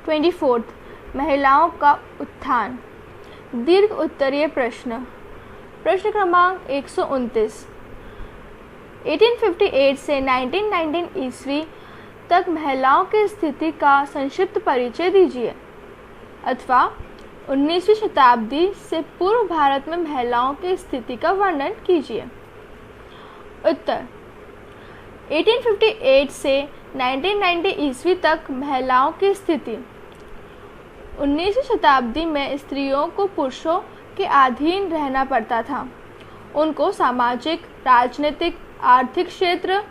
24 महिलाओं का उत्थान। दीर्घ उत्तरीय प्रश्न। प्रश्न क्रमांक 129। 1858 से 1919 ईस्वी तक महिलाओं की स्थिति का संक्षिप्त परिचय दीजिए, अथवा 19वीं शताब्दी से पूर्व भारत में महिलाओं की स्थिति का वर्णन कीजिए। उत्तर। 1858 से 1990 ईस्वी तक महिलाओं की स्थिति। 19वीं शताब्दी में स्त्रियों को पुरुषों के अधीन रहना पड़ता था। उनको सामाजिक, राजनीतिक, आर्थिक क्षेत्र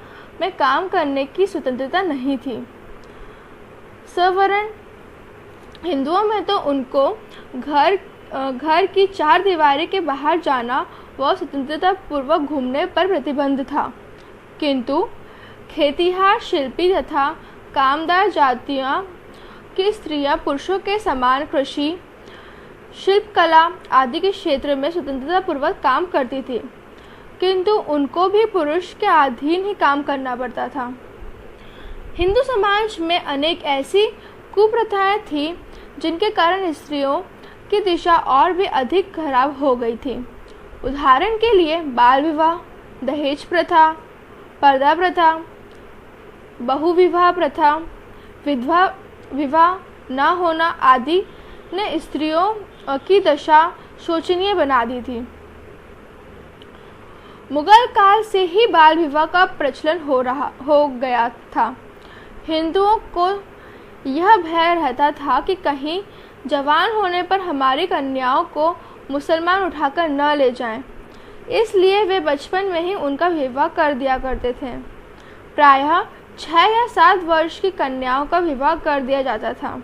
में काम करने की स्वतंत्रता नहीं थी। सवर्ण हिंदुओं में तो उनको घर की चार दीवारी के बाहर जाना व स्वतंत्रता पूर्वक घूमने पर प्रतिबंध था, किंतु खेतिहार, शिल्पी तथा कामदार जातियों की स्त्रियां पुरुषों के समान कृषि, शिल्पकला आदि के क्षेत्र में स्वतंत्रता पूर्वक काम करती थी, किंतु उनको भी पुरुष के अधीन ही काम करना पड़ता था। हिंदू समाज में अनेक ऐसी कुप्रथाएं थीं जिनके कारण स्त्रियों की दिशा और भी अधिक खराब हो गई थी। उदाहरण के लिए बाल विवाह, दहेज प्रथा, पर्दा प्रथा, बहुविवाह प्रथा, विधवा विवाह न होना आदि ने स्त्रियों की दशा शोचनीय बना दी थी। मुगल काल से ही बाल विवाह का प्रचलन हो गया था। हिंदुओं को यह भय रहता था कि कहीं जवान होने पर हमारी कन्याओं को मुसलमान उठाकर न ले जाएं, इसलिए वे बचपन में ही उनका विवाह कर दिया करते थे। प्रायः 6 या 7 वर्ष की कन्याओं का विवाह कर दिया जाता था।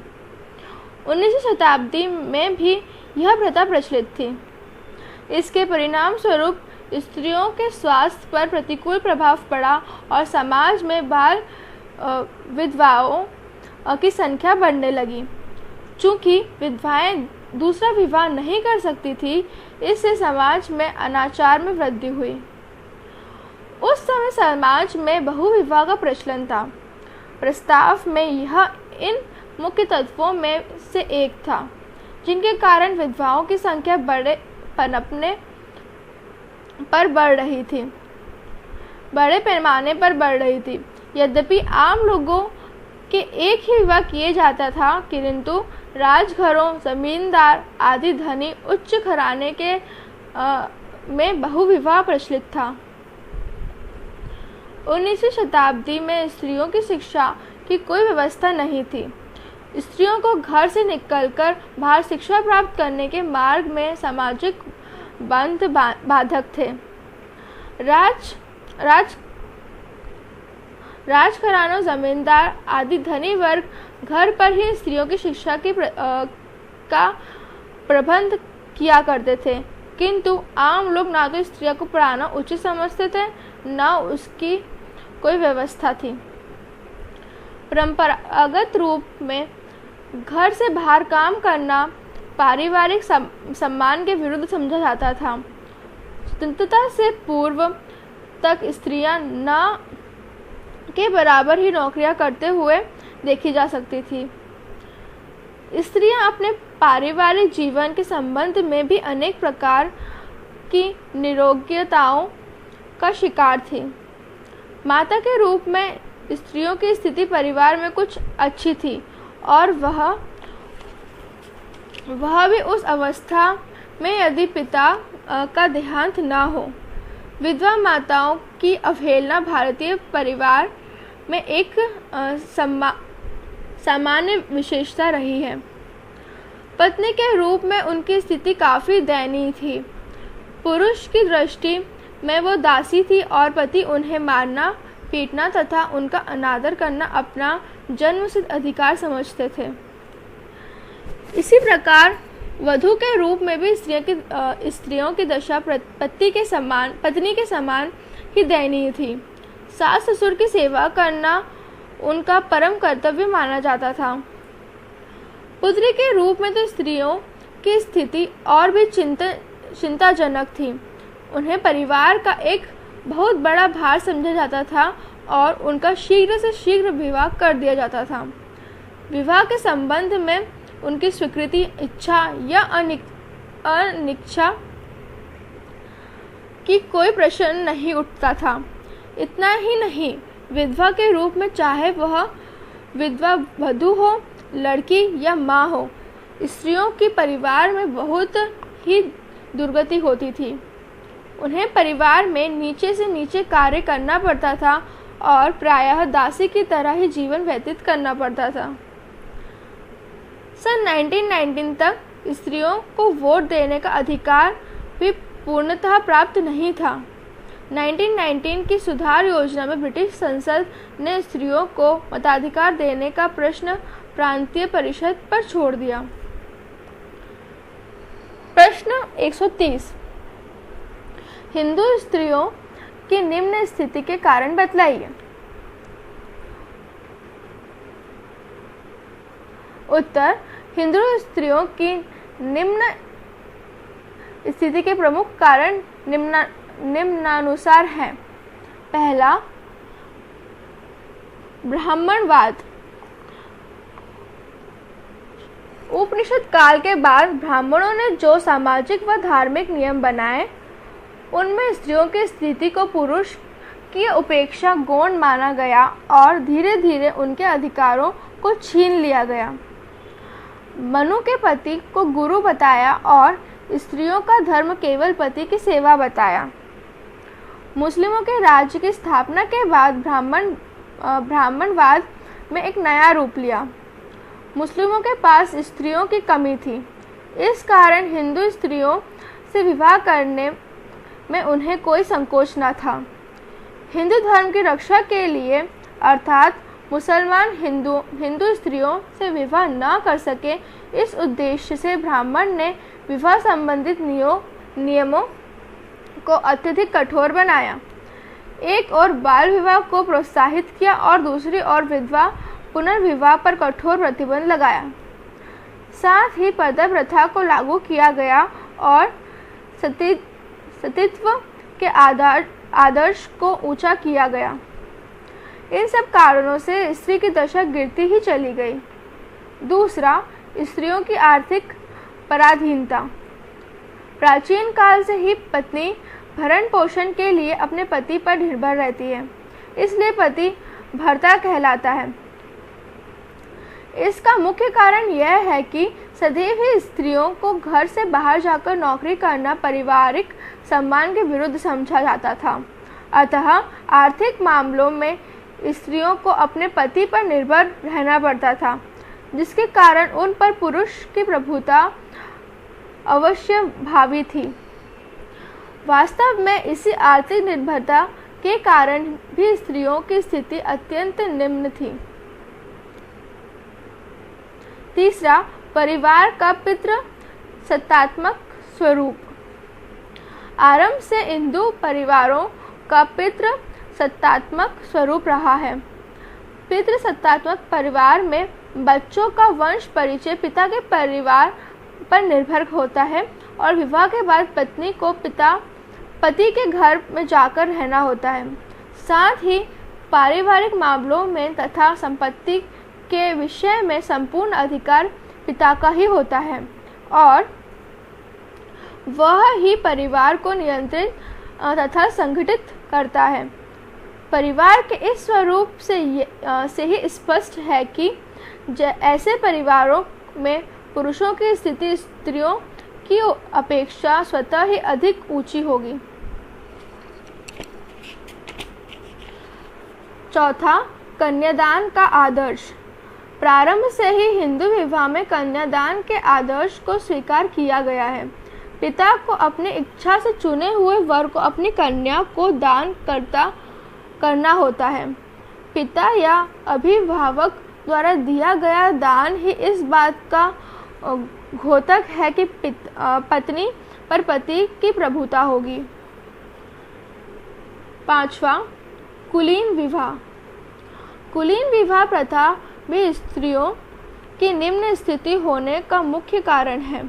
19वीं शताब्दी में भी यह प्रथा प्रचलित थी। इसके परिणाम स्वरूप स्त्रियों के स्वास्थ्य पर प्रतिकूल प्रभाव पड़ा और समाज में बाल विधवाओं की संख्या बढ़ने लगी। चूँकि विधवाएं दूसरा विवाह नहीं कर सकती थी, इससे समाज में अनाचार में वृद्धि हुई। उस समय समाज में बहुविवाह का प्रचलन था। प्रस्ताव में यह इन मुख्य तत्वों में से एक था, जिनके कारण विधवाओं की संख्या बड़े पैमाने पर बढ़ रही थी। यद्यपि आम लोगों के एक ही विवाह किए जाता था, किंतु राजघरों, जमींदार आदि धनी उच्च घराने के में बहुविवाह प्रचलित था। 19वीं शताब्दी में स्त्रियों की शिक्षा की कोई व्यवस्था नहीं थी। स्त्रियों को घर से निकलकर बाहर शिक्षा प्राप्त करने के मार्ग में सामाजिक बंध बाधक थे। राजघरानों, जमींदार आदि धनी वर्ग घर पर ही स्त्रियों की शिक्षा का प्रबंध किया करते थे, किंतु आम लोग ना तो स्त्रियों को पढ़ाना उचित समझते थे, न उसकी कोई व्यवस्था थी। परंपरागत रूप में घर से बाहर काम करना पारिवारिक सम्मान के विरुद्ध समझा जाता था। स्वतंत्रता से पूर्व तक स्त्रियां न के बराबर ही नौकरियां करते हुए देखी जा सकती थी। स्त्रियां अपने पारिवारिक जीवन के संबंध में भी अनेक प्रकार की निरोग्यताओं का शिकार थी। माता के रूप में स्त्रियों की स्थिति परिवार में कुछ अच्छी थी, और वह भी उस अवस्था में यदि पिता का देहांत न हो। विधवा माताओं की अवहेलना भारतीय परिवार में एक सामान्य विशेषता रही है। पत्नी के रूप में उनकी स्थिति काफ़ी दयनीय थी। पुरुष की दृष्टि में वो दासी थी और पति उन्हें मारना, पीटना तथा उनका अनादर करना अपना जन्मसिद्ध अधिकार समझते थे। इसी प्रकार वधू के रूप में भी स्त्रियों की दशा पत्नी के समान ही दयनीय थी। सास ससुर की सेवा करना उनका परम कर्तव्य माना जाता था। पुत्री के रूप में तो स्त्रियों की स्थिति और भी चिंताजनक थी। उन्हें परिवार का एक बहुत बड़ा भार समझा जाता था और उनका शीघ्र से शीघ्र विवाह कर दिया जाता था। विवाह के संबंध में उनकी स्वीकृति, इच्छा या अनिच्छा की कोई प्रश्न नहीं उठता था। इतना ही नहीं, विधवा के रूप में चाहे वह विधवा वधू हो, लड़की या माँ हो, स्त्रियों की परिवार में बहुत ही दुर्गति होती थी। उन्हें परिवार में नीचे से नीचे कार्य करना पड़ता था और प्रायः दासी की तरह ही जीवन व्यतीत करना पड़ता था। सन 1919 तक स्त्रियों को वोट देने का अधिकार भी पूर्णतः प्राप्त नहीं था। 1919 की सुधार योजना में ब्रिटिश संसद ने स्त्रियों को मताधिकार देने का प्रश्न प्रांतीय परिषद पर छोड़ दिया। प्रश्न 130, हिंदू स्त्रियों की निम्न स्थिति के कारण बतलाइए। उत्तर, हिंदू स्त्रियों की निम्न स्थिति के प्रमुख कारण निम्नानुसार हैं। पहला, ब्राह्मणवाद। उपनिषद काल के बाद ब्राह्मणों ने जो सामाजिक व धार्मिक नियम बनाए, उनमें स्त्रियों की स्थिति को पुरुष की उपेक्षा गौण माना गया और धीरे धीरे उनके अधिकारों को छीन लिया गया। मनु के पति को गुरु बताया और स्त्रियों का धर्म केवल पति की सेवा बताया। मुस्लिमों के राज्य की स्थापना के बाद ब्राह्मणवाद में एक नया रूप लिया। मुस्लिमों के पास स्त्रियों की कमी थी, इस कारण हिंदू स्त्रियों से विवाह करने में उन्हें कोई संकोच न था। हिंदू धर्म की रक्षा के लिए अर्थात मुसलमान हिंदू स्त्रियों से विवाह न कर सके, इस उद्देश्य से ब्राह्मण ने विवाह संबंधित नियमों को अत्यधिक कठोर बनाया। एक और बाल विवाह को प्रोत्साहित किया और दूसरी ओर विधवा पुनर्विवाह पर कठोर प्रतिबंध लगाया। साथ ही पर्दा प्रथा को लागू किया गया और सतीत्व के आदर्श को ऊंचा किया गया। इन सब कारणों से स्त्री की दशा गिरती ही चली गई। दूसरा, स्त्रियों की आर्थिक पराधीनता। प्राचीन काल से ही पत्नी भरण पोषण के लिए अपने पति पर निर्भर रहती है, इसलिए पति भर्ता कहलाता है। इसका मुख्य कारण यह है कि सदैव ही स्त्रियों को घर से बाहर जाकर नौकरी करना पारिवारिक सम्मान के विरुद्ध समझा जाता था। अतः आर्थिक मामलों में स्त्रियों को अपने पति पर निर्भर रहना पड़ता था, जिसके कारण उन पर पुरुष की प्रभुता अवश्य भावी थी। वास्तव में इसी आर्थिक निर्भरता के कारण भी स्त्रियों की स्थिति अत्यंत निम्न थी। तीसरा, परिवार का पितृसत्तात्मक स्वरूप। आरंभ से हिंदू परिवारों का पितृसत्तात्मक स्वरूप रहा है। पितृसत्तात्मक परिवार में बच्चों का वंश परिचय पिता के परिवार पर निर्भर होता है और विवाह के बाद पत्नी को पति के घर में जाकर रहना होता है। साथ ही पारिवारिक मामलों में तथा संपत्ति के विषय में संपूर्ण अधिकार पिता का ही होता है और वह ही परिवार को नियंत्रित तथा संगठित करता है। परिवार के इस स्वरूप से ही स्पष्ट है कि ऐसे परिवारों में पुरुषों की स्थिति स्त्रियों की अपेक्षा स्वतः ही अधिक ऊंची होगी। चौथा, कन्यादान का आदर्श। प्रारंभ से ही हिंदू विवाह में कन्यादान के आदर्श को स्वीकार किया गया है। पिता को अपनी इच्छा से चुने हुए वर को अपनी कन्या को दान करना होता है। पिता या अभिभावक द्वारा दिया गया दान ही इस बात का घोतक है कि पत्नी पर पति की प्रभुता होगी। पांचवा, कुलीन विवाह। कुलीन विवाह प्रथा भी स्त्रियों की निम्न स्थिति होने का मुख्य कारण है।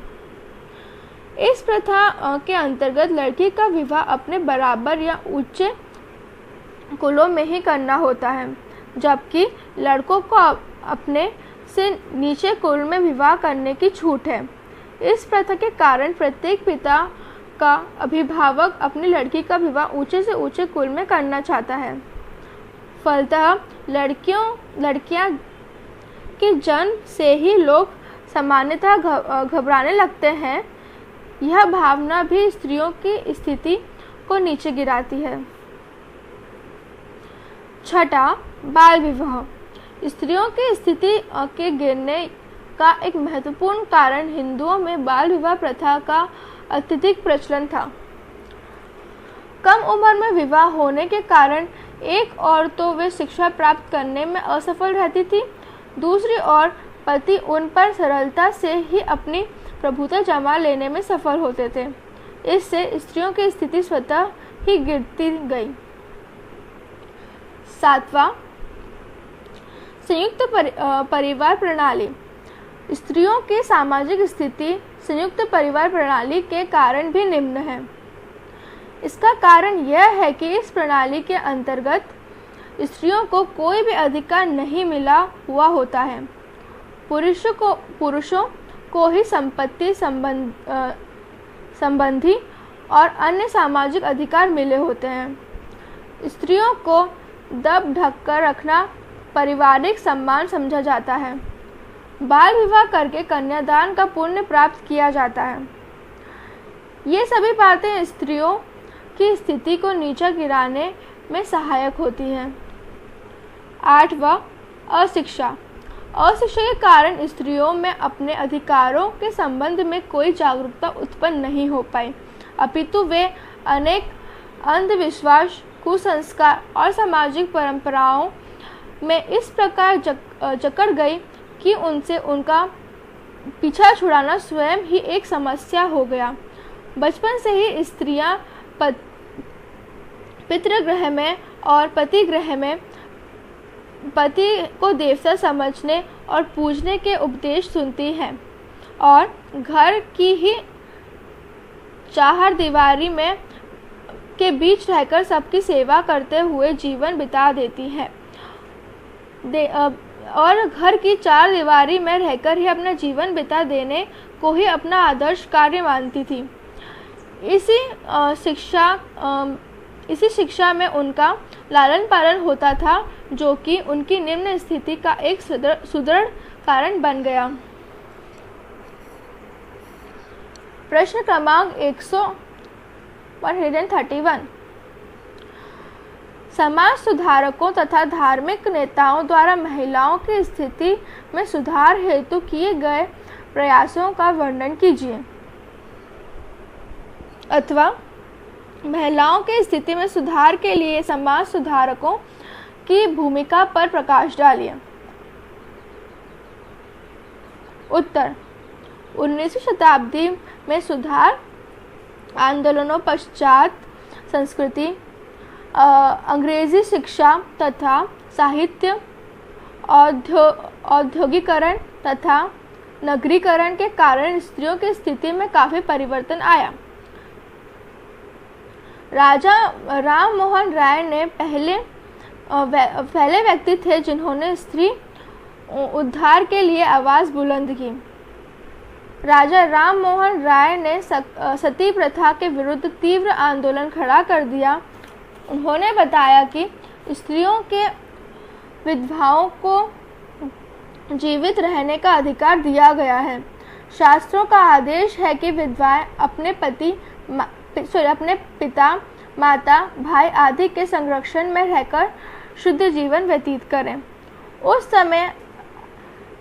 इस प्रथा के अंतर्गत लड़की का विवाह अपने बराबर या उच्च कुलों में ही करना होता है, जबकि लड़कों को अपने से नीचे कुल में विवाह करने की छूट है। इस प्रथा के कारण प्रत्येक पिता का अभिभावक अपनी लड़की का विवाह ऊंचे से ऊंचे कुल में करना चाहता है। फलतः लड़कियां के जन्म से ही लोग सामान्यतः घबराने लगते हैं। यह भावना भी स्त्रियों की स्थिति को नीचे गिराती है। छठा, बाल विवाह। स्त्रियों की स्थिति के गिरने का एक महत्वपूर्ण कारण हिंदुओं में बाल विवाह प्रथा का अत्यधिक प्रचलन था। कम उम्र में विवाह होने के कारण एक और तो वे शिक्षा प्राप्त करने में असफल रहती थी, दूसरी ओर पति उन पर सरलता से ही अपनी प्रभुता जमा लेने में सफल होते थे। इससे स्त्रियों की स्थिति स्वतः ही गिरती गई। सातवां, संयुक्त परिवार प्रणाली। स्त्रियों की सामाजिक स्थिति संयुक्त परिवार प्रणाली के कारण भी निम्न है। इसका कारण यह है कि इस प्रणाली के अंतर्गत स्त्रियों को कोई भी अधिकार नहीं मिला हुआ होता है। पुरुषों को ही संपत्ति संबंधी और अन्य सामाजिक अधिकार मिले होते हैं। स्त्रियों को दब ढक कर रखना पारिवारिक सम्मान समझा जाता है। बाल विवाह करके कन्यादान का पुण्य प्राप्त किया जाता है। ये सभी बातें स्त्रियों की स्थिति को नीचा गिराने में सहायक होती हैं। आठवां, अशिक्षा। अशिक्षा के कारण स्त्रियों में अपने अधिकारों के संबंध में कोई जागरूकता उत्पन्न नहीं हो पाई, अपितु वे अनेक अंधविश्वास, कुसंस्कार और सामाजिक परंपराओं में इस प्रकार जकड़ गई कि उनसे उनका पीछा छुड़ाना स्वयं ही एक समस्या हो गया। बचपन से ही स्त्रियां पितृगृह में और पतिगृह में पति को देवता समझने और पूजने के उपदेश सुनती हैं और घर की ही चार दीवारी में के बीच रहकर सबकी सेवा करते हुए जीवन बिता देती हैं और घर की चार दीवारी में रहकर ही अपना जीवन बिता देने को ही अपना आदर्श कार्य मानती थी। इसी शिक्षा में उनका लालन पालन होता था, जो कि उनकी निम्न स्थिति का एक सुदृढ़ कारण बन गया। प्रश्न क्रमांक 131। समाज सुधारकों तथा धार्मिक नेताओं द्वारा महिलाओं की स्थिति में सुधार हेतु किए गए प्रयासों का वर्णन कीजिए, अथवा महिलाओं की स्थिति में सुधार के लिए समाज सुधारकों की भूमिका पर प्रकाश डालिए। उत्तर: 19वीं शताब्दी में सुधार आंदोलनों पश्चात संस्कृति, अंग्रेजी शिक्षा तथा साहित्य, औद्योगिकरण तथा नगरीकरण के कारण स्त्रियों की स्थिति में काफी परिवर्तन आया। राजा राम मोहन राय ने पहले व्यक्ति थे जिन्होंने स्त्री उद्धार के लिए आवाज बुलंद की। राजा राम मोहन राय ने सती प्रथा के विरुद्ध तीव्र आंदोलन खड़ा कर दिया। उन्होंने बताया कि स्त्रियों के विधवाओं को जीवित रहने का अधिकार दिया गया है। शास्त्रों का आदेश है कि विधवाएं अपने पिता, माता, भाई आदि के संरक्षण में रहकर शुद्ध जीवन व्यतीत करें। उस समय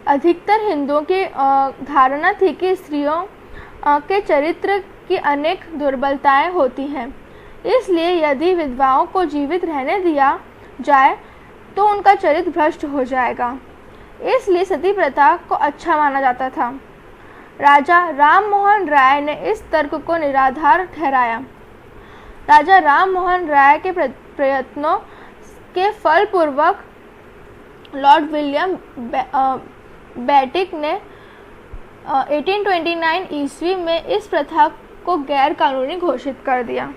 अधिकतर हिंदुओं की धारणा थी कि स्त्रियों के चरित्र की अनेक दुर्बलताएं होती हैं, इसलिए यदि विधवाओं को जीवित रहने दिया जाए तो उनका चरित्र भ्रष्ट हो जाएगा। इसलिए सती प्रथा को अच्छा माना जाता था। राजा राम मोहन राय ने इस तर्क को निराधार ठहराया। राजा राम मोहन राय के प्रयत्नों के फलपूर्वक लॉर्ड विलियम बेटिक ने 1829 ईस्वी में इस प्रथा को गैर कानूनी घोषित कर दिया।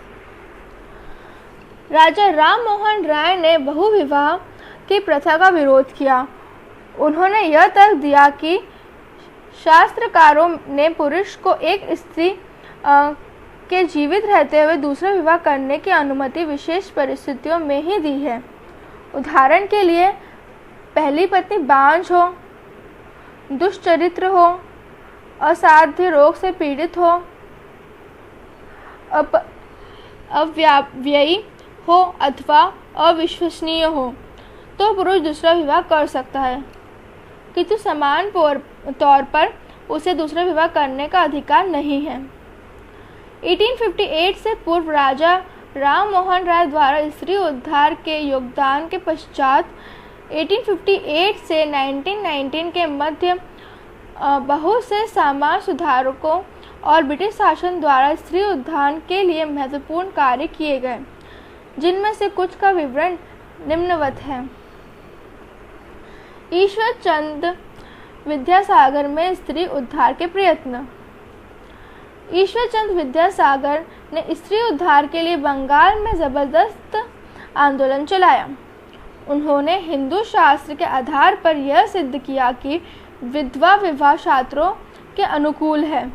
राजा राम मोहन राय ने बहुविवाह की प्रथा का विरोध किया। उन्होंने यह तर्क दिया कि शास्त्रकारों ने पुरुष को एक स्त्री के जीवित रहते हुए दूसरा विवाह करने की अनुमति विशेष परिस्थितियों में ही दी है। उदाहरण के लिए, पहली पत्नी बांझ हो, दुष्चरित्र हो, असाध्य रोग से पीड़ित हो, अव्ययी हो अथवा अविश्वसनीय हो तो पुरुष दूसरा विवाह कर सकता है, किंतु समान तौर पर उसे दूसरा विवाह करने का अधिकार नहीं है। 1858 से पूर्व राजा राम मोहन राय द्वारा स्त्री उद्धार के योगदान के पश्चात 1858 से 1919 के मध्य बहुत से समाज सुधारकों और ब्रिटिश शासन द्वारा स्त्री उद्धार के लिए महत्वपूर्ण कार्य किए गए, जिनमें से कुछ का विवरण निम्नवत है। ईश्वर चंद्र विद्यासागर में स्त्री उद्धार के प्रयत्न। ईश्वर चंद्र विद्यासागर ने स्त्री उद्धार के लिए बंगाल में जबरदस्त आंदोलन चलाया। उन्होंने हिंदू शास्त्र के आधार पर यह सिद्ध किया कि विधवा विवाह शास्त्रों के अनुकूल है।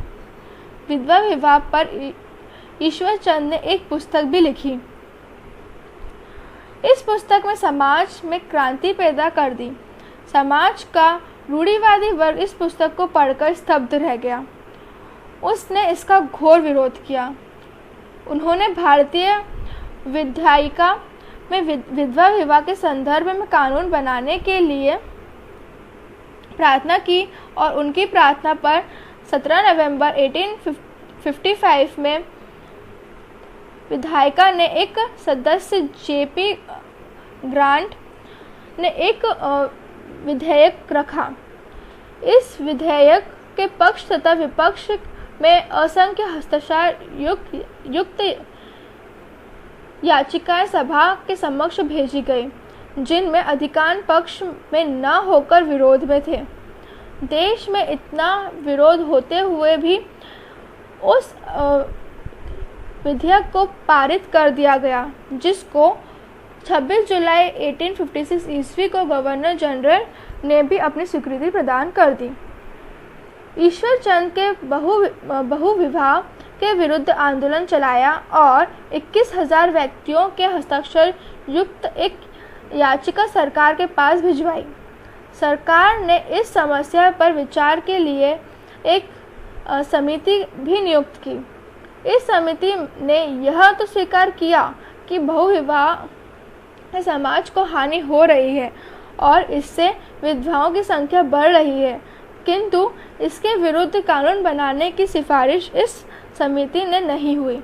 विधवा विवाह पर ईश्वर चंद्र ने एक पुस्तक भी लिखी। इस पुस्तक में समाज में क्रांति पैदा कर दी। समाज का रूढ़िवादी वर्ग इस पुस्तक को पढ़कर स्तब्ध रह गया। उसने इसका घोर विरोध किया। उन्होंने भारतीय विधायिका में विधवा विवाह के संदर्भ में कानून बनाने के लिए प्रार्थना की और उनकी प्रार्थना पर 17 नवंबर 1855 में विधायिका ने एक सदस्य जेपी ग्रांट ने एक विधेयक रखा। इस विधेयक के पक्ष तथा विपक्ष में असंख्य हस्ताक्षर युक्त याचिकाएं सभा के समक्ष भेजी गई, जिनमें अधिकांश पक्ष में न होकर विरोध में थे। देश में इतना विरोध होते हुए भी उस विधेयक को पारित कर दिया गया, जिसको 26 जुलाई 1856 ईस्वी को गवर्नर जनरल ने भी अपनी स्वीकृति प्रदान कर दी। ईश्वर चंद के बहुविवाह के विरुद्ध आंदोलन चलाया और 21,000 व्यक्तियों के हस्ताक्षर युक्त एक याचिका सरकार के पास भिजवाई। सरकार ने इस समस्या पर विचार के लिए एक समिति भी नियुक्त की। इस समिति ने यह तो स्वीकार किया कि बहुविवाह से समाज को हानि हो रही है और इससे विधवाओं की संख्या बढ़ रही है, किंतु इसके विरुद्ध कानून बनाने की सिफारिश इस समिति ने नहीं हुई।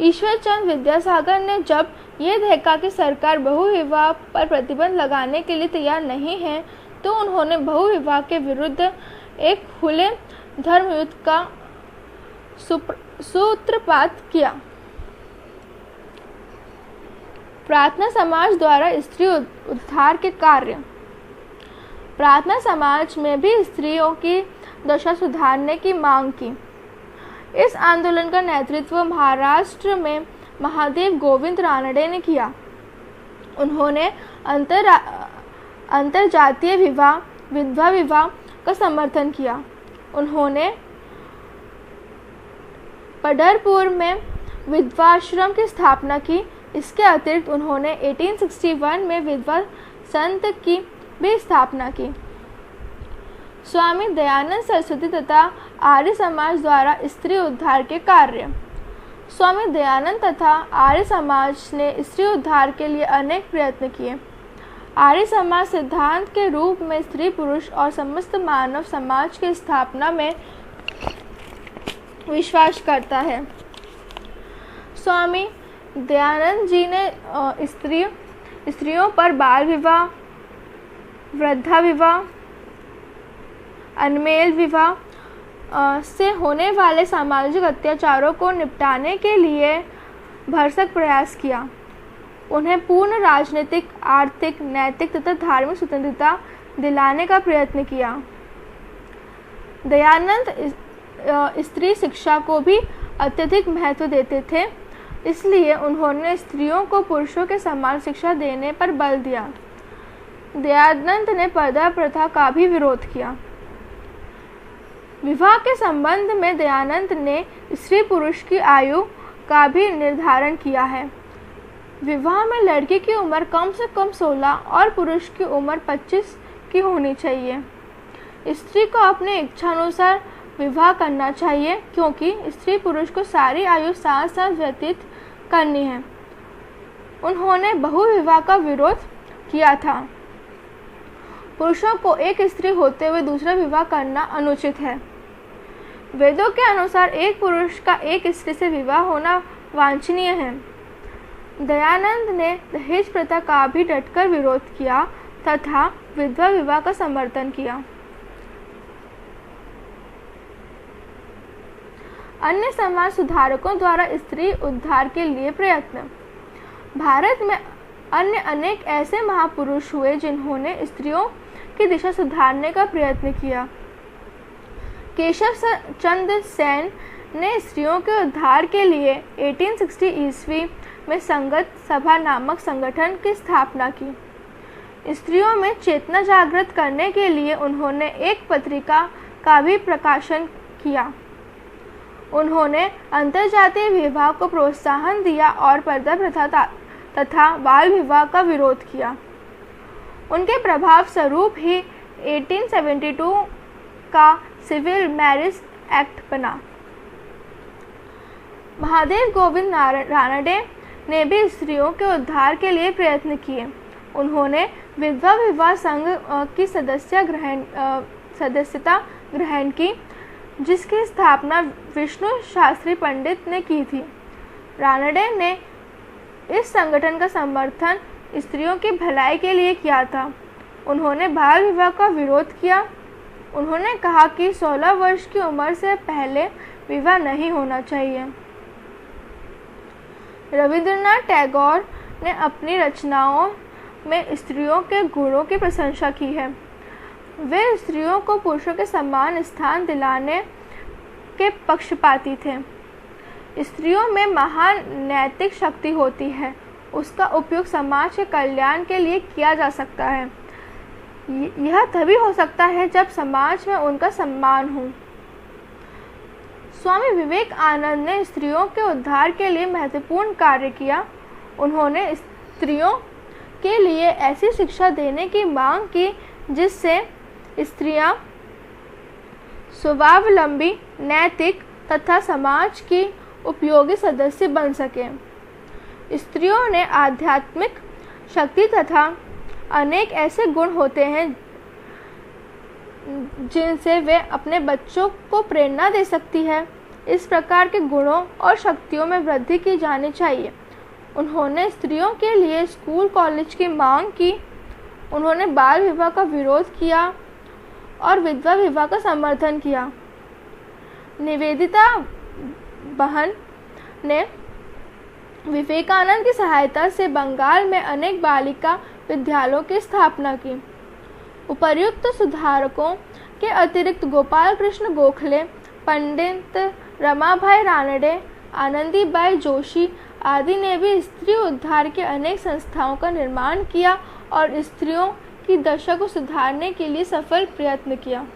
ईश्वर चंद्र विद्यासागर ने जब यह देखा कि सरकार बहुविवाह पर प्रतिबंध लगाने के लिए तैयार नहीं है, तो उन्होंने बहुविवाह के विरुद्ध एक खुले धर्मयुद्ध का सूत्रपात किया। प्रार्थना समाज द्वारा स्त्री उद्धार के कार्य। प्रार्थना समाज में भी स्त्रियों की दशा सुधारने की मांग की। इस आंदोलन का नेतृत्व महाराष्ट्र में महादेव गोविंद रानडे ने किया। उन्होंने अंतरजातीय विधवा विवाह का समर्थन किया। उन्होंने पंढरपुर में विधवाश्रम की स्थापना की। इसके अतिरिक्त उन्होंने 1861 में विधवा संत की भी स्थापना की। स्वामी दयानंद सरस्वती तथा आर्य समाज द्वारा स्त्री उद्धार के कार्य। स्वामी दयानंद तथा आर्य समाज ने स्त्री उद्धार के लिए अनेक प्रयत्न किए। आर्य समाज सिद्धांत के रूप में स्त्री पुरुष और समस्त मानव समाज की स्थापना में विश्वास करता है। स्वामी दयानंद जी ने स्त्रियों पर बाल विवाह, वृद्धा विवाह, अनमेल विवाह से होने वाले सामाजिक अत्याचारों को निपटाने के लिए भरसक प्रयास किया। उन्हें पूर्ण राजनीतिक, आर्थिक, नैतिक तथा धार्मिक स्वतंत्रता दिलाने का प्रयत्न किया। दयानंद स्त्री शिक्षा को भी अत्यधिक महत्व देते थे, इसलिए उन्होंने स्त्रियों को पुरुषों के समान शिक्षा देने पर बल दिया। दयानंद ने पर्दा प्रथा का भी विरोध किया। विवाह के संबंध में दयानंद ने स्त्री पुरुष की आयु का भी निर्धारण किया है। विवाह में लड़की की उम्र कम से कम 16 और पुरुष की उम्र 25 की होनी चाहिए। स्त्री को अपनी इच्छानुसार विवाह करना चाहिए, क्योंकि स्त्री पुरुष को सारी आयु साथ साथ व्यतीत करनी है। उन्होंने बहुविवाह का विरोध किया था। पुरुषों को एक स्त्री होते हुए दूसरा विवाह करना अनुचित है। वेदों के अनुसार एक पुरुष का एक स्त्री से विवाह होना वांछनीय है। दयानंद ने दहेज प्रथा का भी डटकर विरोध किया तथा विधवा विवाह का समर्थन किया। अन्य समाज सुधारकों द्वारा स्त्री उद्धार के लिए प्रयत्न। भारत में अन्य अनेक ऐसे महापुरुष हुए जिन्होंने स्त्रियों की दिशा सुधारने का प्रयत्न किया। केशव चंद्र सेन ने स्त्रियों के उद्धार के लिए 1860 ईस्वी में संगत सभा नामक संगठन की स्थापना की। स्त्रियों में चेतना जागृत करने के लिए उन्होंने एक पत्रिका का भी प्रकाशन किया। उन्होंने अंतर्जातीय विवाह को प्रोत्साहन दिया और पर्दा प्रथा तथा बाल विवाह का विरोध किया। उनके प्रभाव स्वरूप ही 1872 का सिविल मैरिज एक्ट बना। महादेव गोविंद रानडे ने भी स्त्रियों के उद्धार के लिए प्रयत्न किए। उन्होंने विधवा विवाह संघ की सदस्यता ग्रहण की, जिसकी स्थापना विष्णु शास्त्री पंडित ने की थी। रानडे ने इस संगठन का समर्थन स्त्रियों की भलाई के लिए किया था। उन्होंने बाल विवाह का विरोध किया। उन्होंने कहा कि 16 वर्ष की उम्र से पहले विवाह नहीं होना चाहिए। रविंद्रनाथ टैगोर ने अपनी रचनाओं में स्त्रियों के गुणों की प्रशंसा की है। वे स्त्रियों को पुरुषों के समान स्थान दिलाने के पक्षपाती थे। स्त्रियों में महान नैतिक शक्ति होती है, उसका उपयोग समाज के कल्याण के लिए किया जा सकता है। यह तभी हो सकता है जब समाज में उनका सम्मान हो। स्वामी विवेकानंद ने स्त्रियों के उद्धार के लिए महत्वपूर्ण कार्य किया। उन्होंने स्त्रियों के लिए ऐसी शिक्षा देने की मांग की जिससे स्त्रियां स्वावलंबी, नैतिक तथा समाज की उपयोगी सदस्य बन सकें। स्त्रियों ने आध्यात्मिक शक्ति तथा अनेक ऐसे गुण होते हैं जिनसे वे अपने बच्चों को प्रेरणा दे सकती है। इस प्रकार के गुणों और शक्तियों में वृद्धि की जानी चाहिए। उन्होंने स्त्रियों के लिए स्कूल कॉलेज की मांग की। उन्होंने बाल विवाह का विरोध किया और विधवा विवाह का समर्थन किया। निवेदिता बहन ने विवेकानंद की सहायता से बंगाल में अनेक बालिका विद्यालयों की स्थापना की। उपर्युक्त सुधारकों के अतिरिक्त गोपाल कृष्ण गोखले, पंडित रमाभाई रानडे, आनंदीबाई जोशी आदि ने भी स्त्री उद्धार के अनेक संस्थाओं का निर्माण किया और स्त्रियों की दशा को सुधारने के लिए सफल प्रयत्न किया।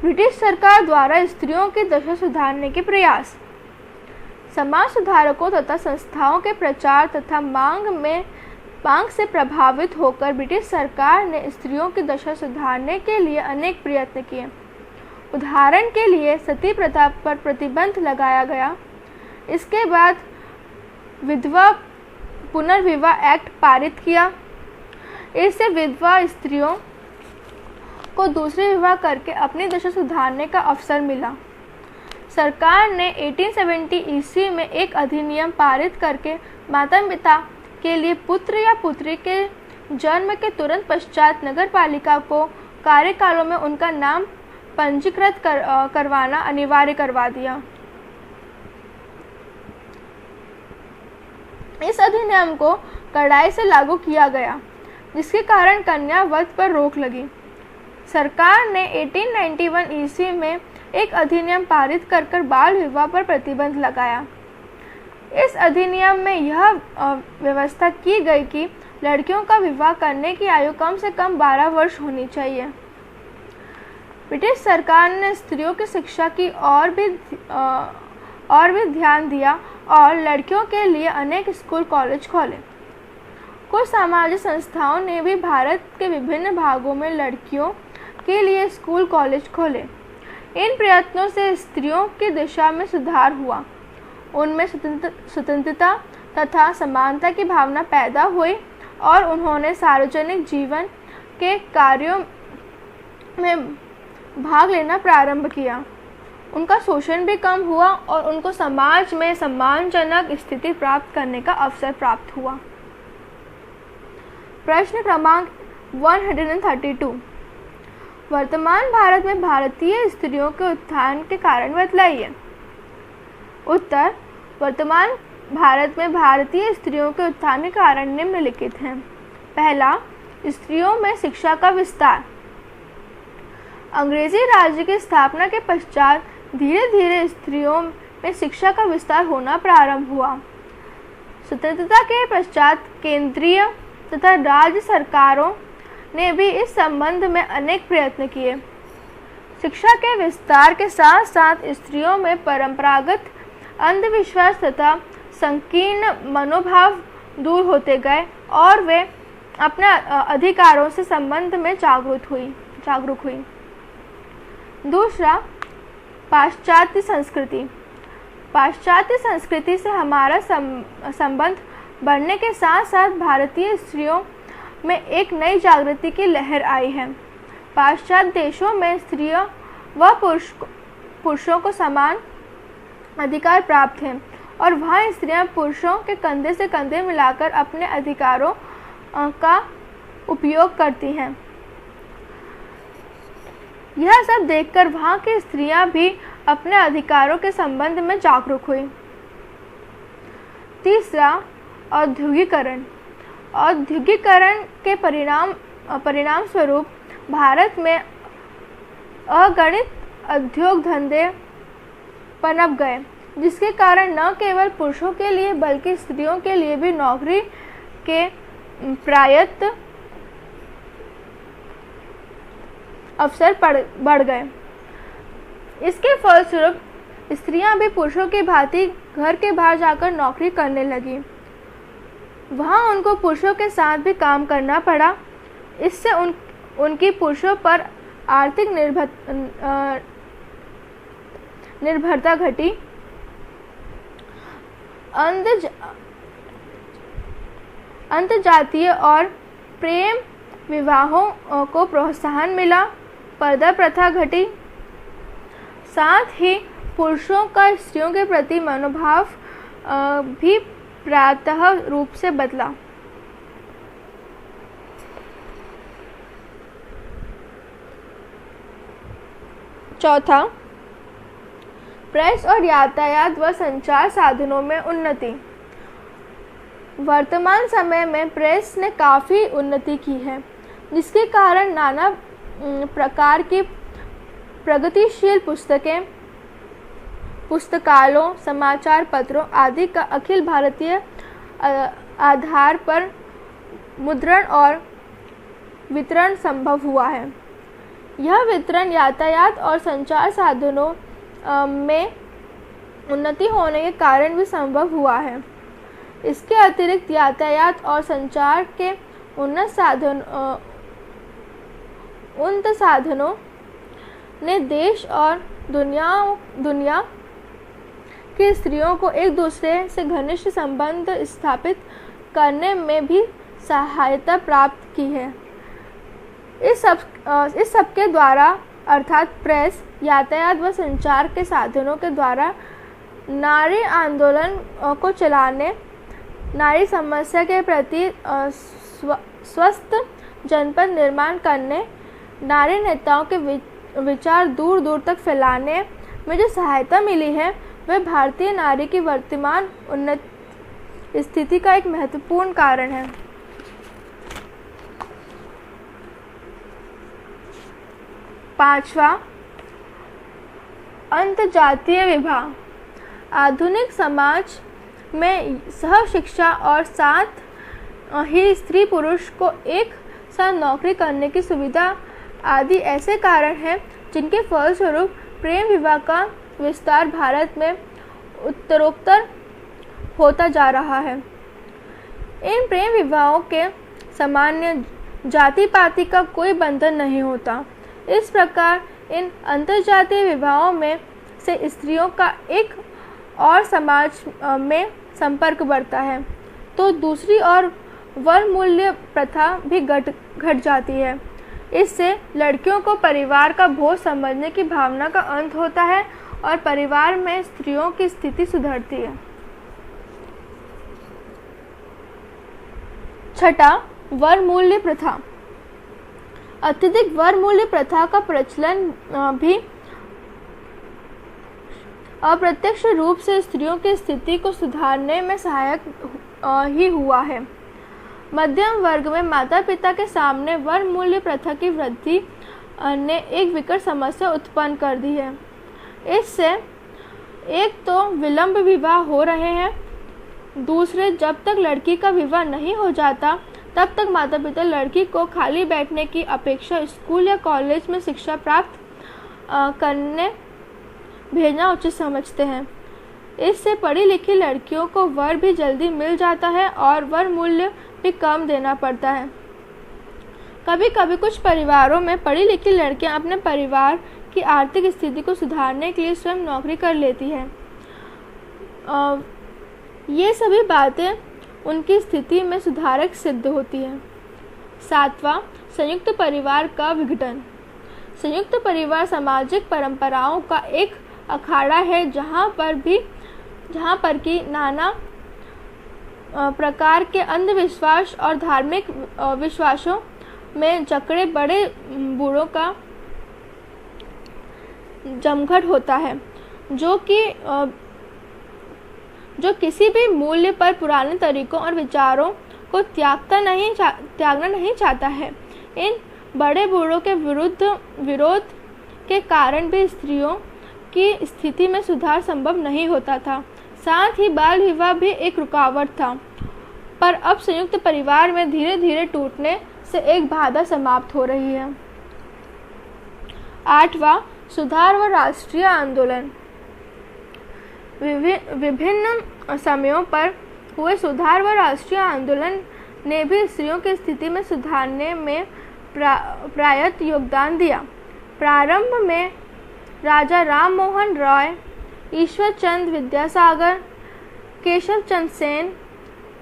ब्रिटिश सरकार द्वारा स्त्रियों की दशा सुधारने के प्रयास। समाज सुधारकों तथा संस्थाओं के प्रचार तथा मांग से प्रभावित होकर ब्रिटिश सरकार ने स्त्रियों की दशा सुधारने के लिए अनेक प्रयत्न किए। उदाहरण के लिए सती प्रथा पर प्रतिबंध लगाया गया। इसके बाद विधवा पुनर्विवाह एक्ट पारित किया। इससे विधवा स्त्रियों को दूसरे विवाह करके अपनी दशा सुधारने का अवसर मिला। सरकार ने 1870 ईस्वी में एक अधिनियम पारित करके माता पिता के लिए पुत्र या पुत्री के जन्म के तुरंत पश्चात नगरपालिका को कार्यकालों में उनका नाम पंजीकृत करवाना अनिवार्य करवा दिया। इस अधिनियम को कड़ाई से लागू किया गया, जिसके कारण कन्या वध पर रोक लगी। सरकार ने 1891 ईस्वी में एक अधिनियम पारित कर बाल विवाह पर प्रतिबंध लगाया। इस अधिनियम में यह व्यवस्था की गई कि लड़कियों का विवाह करने की आयु कम से कम 12 वर्ष होनी चाहिए। ब्रिटिश सरकार ने स्त्रियों की शिक्षा की और भी ध्यान दिया और लड़कियों के लिए अनेक स्कूल कॉलेज खोले। कुछ सामाजिक संस्थाओं ने भी भारत के विभिन्न भागों में लड़कियों के लिए स्कूल कॉलेज खोले। इन प्रयत्नों से स्त्रियों की दिशा में सुधार हुआ, उनमें स्वतंत्रता तथा समानता की भावना पैदा हुई और उन्होंने सार्वजनिक जीवन के कार्यों में भाग लेना प्रारंभ किया। उनका शोषण भी कम हुआ और उनको समाज में सम्मानजनक स्थिति प्राप्त करने का अवसर प्राप्त हुआ। प्रश्न क्रमांक 132, वर्तमान भारत में भारतीय स्त्रियों के उत्थान के कारण बतलाइए। उत्तर, वर्तमान भारत में भारतीय स्त्रियों के उत्थान के कारण निम्नलिखित हैं। पहला, स्त्रियों में शिक्षा का विस्तार। अंग्रेजी राज्य की स्थापना के पश्चात धीरे धीरे स्त्रियों में शिक्षा का विस्तार होना प्रारंभ हुआ। स्वतंत्रता के पश्चात केंद्रीय तथा राज्य सरकारों ने भी इस संबंध में अनेक प्रयत्न किए। शिक्षा के विस्तार के साथ साथ स्त्रियों में परंपरागत अंधविश्वास तथा संकीर्ण मनोभाव दूर होते गए और वे अपने अधिकारों से संबंध में जागरूक हुई। दूसरा, पाश्चात्य संस्कृति। पाश्चात्य संस्कृति से हमारा संबंध बढ़ने के साथ साथ भारतीय स्त्रियों में एक नई जागृति की लहर आई है। पाश्चात्य देशों में स्त्रियों व पुरुषों को समान अधिकार प्राप्त हैं और वहाँ स्त्रियां पुरुषों के कंधे से कंधे मिलाकर अपने अधिकारों का उपयोग करती हैं। यह सब देखकर वहाँ की स्त्रियां भी अपने अधिकारों के संबंध में जागरूक हुई। तीसरा, औद्योगिकरण। औद्योगिकरण के परिणाम स्वरूप भारत में अगणित उद्योग धंधे पनप गए, जिसके कारण न केवल पुरुषों के लिए बल्कि स्त्रियों के लिए भी नौकरी के पर्याप्त अवसर बढ़ गए। इसके फलस्वरूप स्त्रियां भी पुरुषों की भांति घर के बाहर जाकर नौकरी करने लगी। वहां उनको पुरुषों के साथ भी काम करना पड़ा। इससे उनकी पुरुषों पर आर्थिक निर्भरता घटी। अंतर्जातीय और प्रेम विवाहों को प्रोत्साहन मिला। पर्दा प्रथा घटी। साथ ही पुरुषों का स्त्रियों के प्रति मनोभाव भी प्रातः रूप से बदला। चौथा, प्रेस और यातायात व संचार साधनों में उन्नति। वर्तमान समय में प्रेस ने काफ़ी उन्नति की है, जिसके कारण नाना प्रकार की प्रगतिशील पुस्तकें, पुस्तकालयों, समाचार पत्रों आदि का अखिल भारतीय आधार पर मुद्रण और वितरण संभव हुआ है। यह वितरण यातायात और संचार साधनों में उन्नति होने के कारण भी संभव हुआ है। इसके अतिरिक्त यातायात और संचार के उन्नत साधनों ने देश और दुनिया की स्त्रियों को एक दूसरे से घनिष्ठ संबंध स्थापित करने में भी सहायता प्राप्त की है। इस सब के द्वारा अर्थात प्रेस, यातायात व संचार के साधनों के द्वारा नारी आंदोलन को चलाने, नारी समस्या के प्रति स्वस्थ जनपद निर्माण करने, नारी नेताओं के विचार दूर दूर तक फैलाने में जो सहायता मिली है, वह भारतीय नारी की वर्तमान उन्नत स्थिति का एक महत्वपूर्ण कारण है। पांचवा, अंतर्जातीय विवाह। आधुनिक समाज में सह शिक्षा और साथ ही स्त्री पुरुष को एक साथ नौकरी करने की सुविधा आदि ऐसे कारण हैं जिनके फलस्वरूप प्रेम विवाह का विस्तार भारत में उत्तरोत्तर होता जा रहा है। इन प्रेम विवाहों के सामान्य जाति पाति का कोई बंधन नहीं होता। इस प्रकार इन अंतर्जातीय विवाहों में से स्त्रियों का एक और समाज में संपर्क बढ़ता है तो दूसरी ओर वरमूल्य प्रथा भी घट जाती है। इससे लड़कियों को परिवार का बोझ समझने की भावना का अंत होता है और परिवार में स्त्रियों की स्थिति सुधरती है। छठा, वरमूल्य प्रथा। अत्यधिक वरमूल्य प्रथा का प्रचलन भी अप्रत्यक्ष रूप से स्त्रियों की स्थिति को सुधारने में सहायक ही हुआ है। मध्यम वर्ग में माता पिता के सामने वरमूल्य प्रथा की वृद्धि ने एक विकट समस्या उत्पन्न कर दी है। इससे एक तो विलंब विवाह हो रहे हैं, दूसरे जब तक लड़की का विवाह नहीं हो जाता तब तक माता पिता लड़की को खाली बैठने की अपेक्षा स्कूल या कॉलेज में शिक्षा प्राप्त करने भेजना उचित समझते हैं। इससे पढ़ी लिखी लड़कियों को वर भी जल्दी मिल जाता है और वर मूल्य भी कम देना पड़ता है। कभी कभी कुछ परिवारों में पढ़ी लिखी लड़कियां अपने परिवार की आर्थिक स्थिति को सुधारने के लिए स्वयं नौकरी कर लेती हैं। ये सभी बातें उनकी स्थिति में सुधारक सिद्ध होती हैं। सातवां, संयुक्त परिवार का विघटन। संयुक्त परिवार सामाजिक परंपराओं का एक अखाड़ा है जहाँ पर कि नाना प्रकार के अंधविश्वास और धार्मिक विश्वासों में जकड़े बड़े बूढ़ों का जमघट होता है जो किसी भी मूल्य पर पुराने तरीकों और विचारों को त्यागना नहीं चाहता है। इन बड़े बूढ़ों के विरोध के कारण भी स्त्रियों की स्थिति में सुधार संभव नहीं होता था। साथ ही बाल विवाह भी एक रुकावट था, पर अब संयुक्त परिवार में धीरे धीरे टूटने से एक बाधा समाप्त हो रही है। आठवां, सुधार व राष्ट्रीय आंदोलन। विभिन्न समयों पर हुए सुधार व राष्ट्रीय आंदोलन ने भी स्त्रियों की स्थिति में सुधारने में प्रायत योगदान दिया। प्रारंभ में राजा Ram Mohan Roy, Ishwar Chandra Vidyasagar, Keshav Chandra Sen,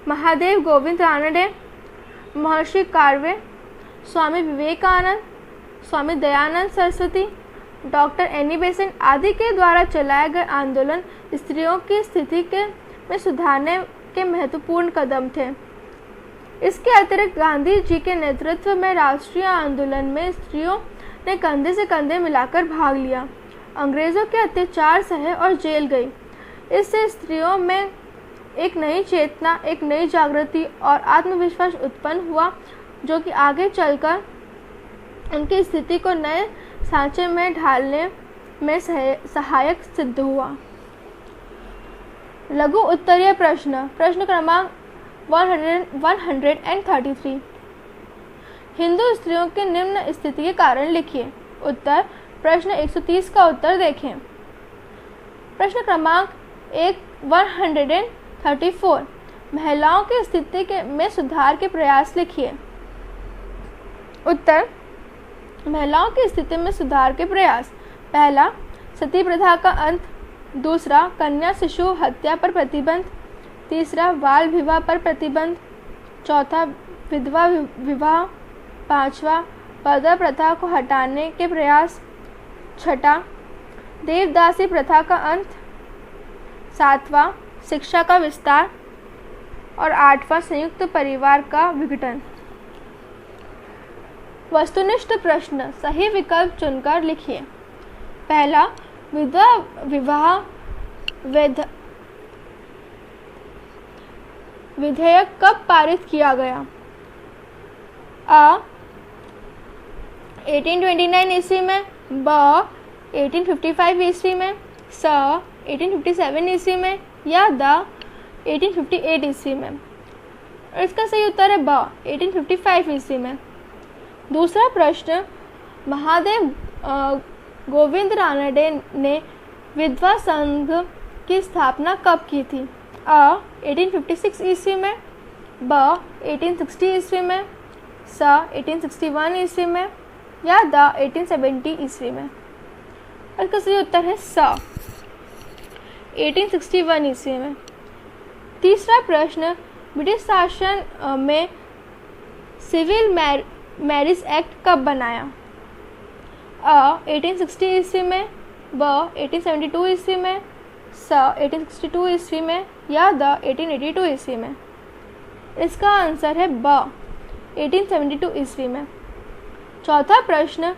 Mahadev Govind Ranade, Maharshi Karve, Swami Vivekananda, Swami Dayanand Saraswati, doctor Annie Besant आदि के द्वारा चलाए गए आंदोलन स्त्रियों की स्थिति में सुधारने के महत्वपूर्ण कदम थे। इसके अतिरिक्त गांधी जी के नेतृत्व में राष्ट्रीय आंदोलन में स्त्रियों ने कंधे से कंधे मिलाकर भाग लिया, अंग्रेजों के अत्याचार सहे और जेल गई। इससे स्त्रियों में एक नई चेतना, एक नई जागृति और आत्मविश्वास उत्पन्न हुआ जो कि आगे चलकर उनकी स्थिति को नए सांचे में ढालने में सहायक सिद्ध हुआ। लघु उत्तरीय प्रश्न क्रमांक 133। हिंदू स्त्रियों की निम्न स्थिति के कारण लिखिए। उत्तर प्रश्न 130 का उत्तर देखें। प्रश्न क्रमांक 134 महिलाओं की स्थिति में सुधार के प्रयास लिखिए। उत्तर महिलाओं की स्थिति में सुधार के प्रयास। पहला, सती प्रथा का अंत। दूसरा, कन्या शिशु हत्या पर प्रतिबंध। तीसरा, बाल विवाह पर प्रतिबंध। चौथा, विधवा विवाह। पांचवा, पर्दा प्रथा को हटाने के प्रयास। छठा, देवदासी प्रथा का अंत। सातवां, शिक्षा का विस्तार। और आठवां, संयुक्त परिवार का विघटन। वस्तुनिष्ठ प्रश्न सही विकल्प चुनकर लिखिए। पहला, विधवा विवाह विधेयक कब पारित किया गया? अ 1829 ईस्वी में, ब 1855 ईस्वी में, स 1857 ईस्वी में या द 1858 ईस्वी में। और इसका सही उत्तर है ब 1855 ईस्वी में। दूसरा प्रश्न, महादेव गोविंद रानडे ने विधवा संघ की स्थापना कब की थी? अ 1856 ईस्वी में, ब 1860 ईस्वी में, स 1861 ईस्वी में या द 1870 ईस्वी में। और इसका सही उत्तर है स 1861 ईस्वी में। तीसरा प्रश्न, ब्रिटिश शासन में सिविल मैरिज एक्ट कब बनाया? अ 1860 ईस्वी में, ब 1872 ईस्वी में, स 1862 ईस्वी में या द 1882 ईस्वी में। इसका आंसर है ब 1872 ईस्वी में। चौथा प्रश्न,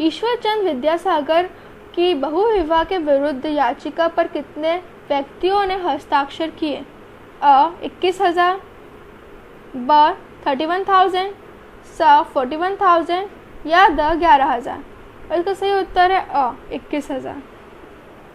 ईश्वरचंद विद्यासागर की बहुविवाह के विरुद्ध याचिका पर कितने व्यक्तियों ने हस्ताक्षर किए? अ 21,000, ब 31,000, स 41,000 या द 11,000। और इसका सही उत्तर है अ 21,000।